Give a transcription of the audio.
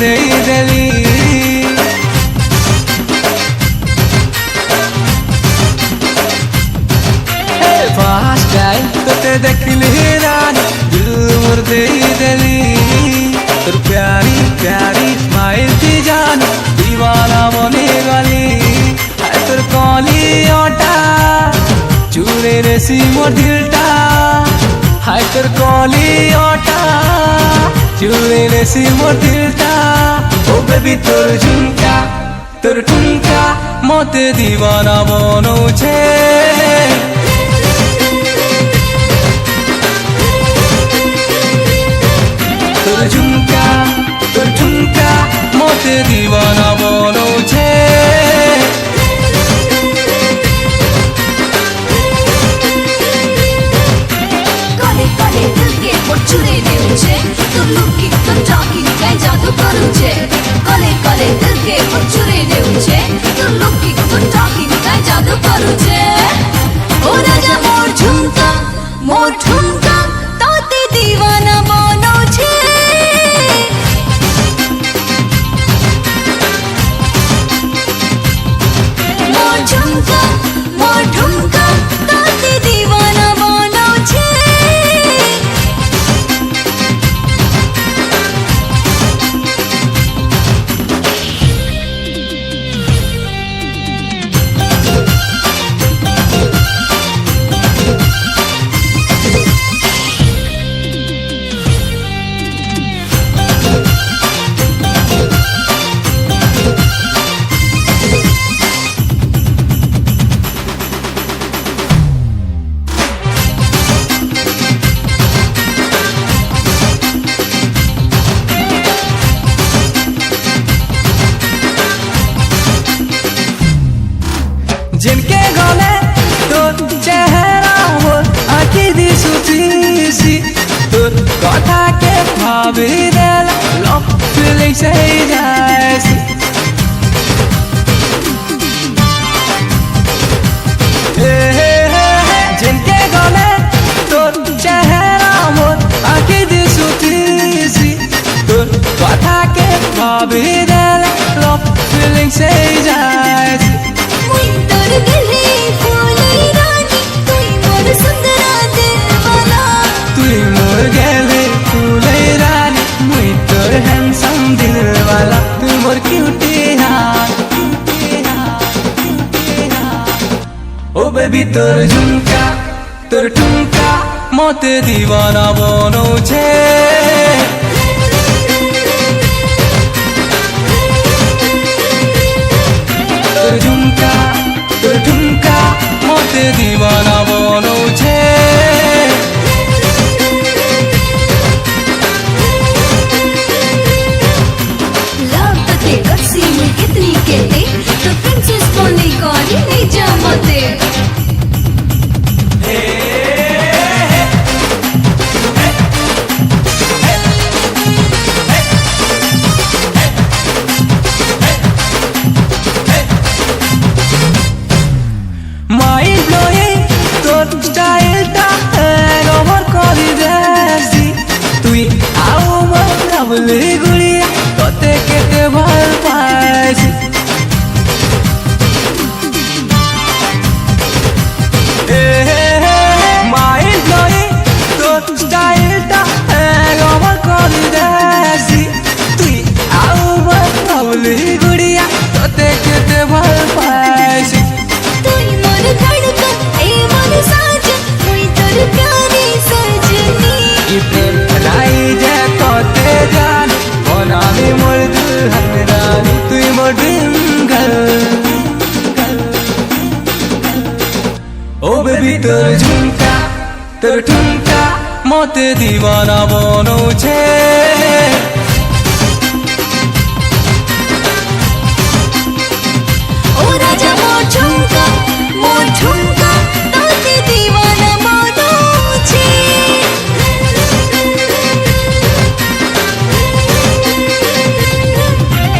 দেই দেলি first time তোতে দেখলি রানী দিল মোর দেই দেলি তোর প্যারি প্যারি স্মাইল দি জানি দিওয়ানা বনে গলি তোর কলি ওটা চুরে রেসি মোর দিলটা হায় তোর কলি ওটা চুরে রেসি মোর দিলটা ও বেবি তোর ঝুমকা তোর ঠুমকা মতে দিওয়ানা বনৌছে তোর ঝুমকা মতে দিওয়ানা বনৌছে कले कले दिल के वो चुरे देउछे तोर लुकिंग तोर टॉकिंग काय जादू करूछे कले कले दिल के वो चुरे देउछे तोर लुकिंग तोर टॉकिंग काय जादू करूछे ओ राजा मोर ठुमका तोते दीवाना बनौछे मोर ठुमका तोते दीवाना बनौछे जिनके गले তোর চেহারা মোর আঁকি দিছুটিছি তোর কথাকে ভাবি দেলা লভ ফিলিংস এই যাইছি जिनके गले তোর চেহারা মোর আঁকি দিছুটিছি তোর কথাকে ভাবি দেলা লভ ফিলিংস এই যাইছি मुई तोर गले फूले रानी तुई मोर सुंदरा दिलवाला তুই মোর গেলে ফুলে রানী মুই তোর হ্যান্ডসাম দিলওয়ালা তুই মোর কিউটি ও বেবি তোর ঝুমকা তোর ঠুমকা মতে দিওয়ানা বনৌছে তোর ঠুমকা মতে দিওয়ানা বনৌছে लव तके गसी में कितनी कहते तो प्रिंसेस बोली कौनी नहीं जमते মাইন্ড ব্লোয়িং তোর স্টাইলটা ওভার করে দেছি তুই আও মোর লাভলি গুড়িয়া তোতে কেতে ভাল পাইছি মাইন্ড ব্লোয়িং তোর স্টাইলটা ওভার করে দেছি তুই আও মোর লাভলি গুড়িয়া তোতে কেতে ভাল পাইছি तुई मोर धड़कन ए मोर साजन मुई तोर प्यारी सजनी ई प्रेम लाई जे तोते जानी बनावी मोर दुल्हन रानी तुई मोर ड्रीम गर्ल ओ बेबी তোর ঝুমকা তোর ঠুমকা মতে দিওয়ানা বনৌছে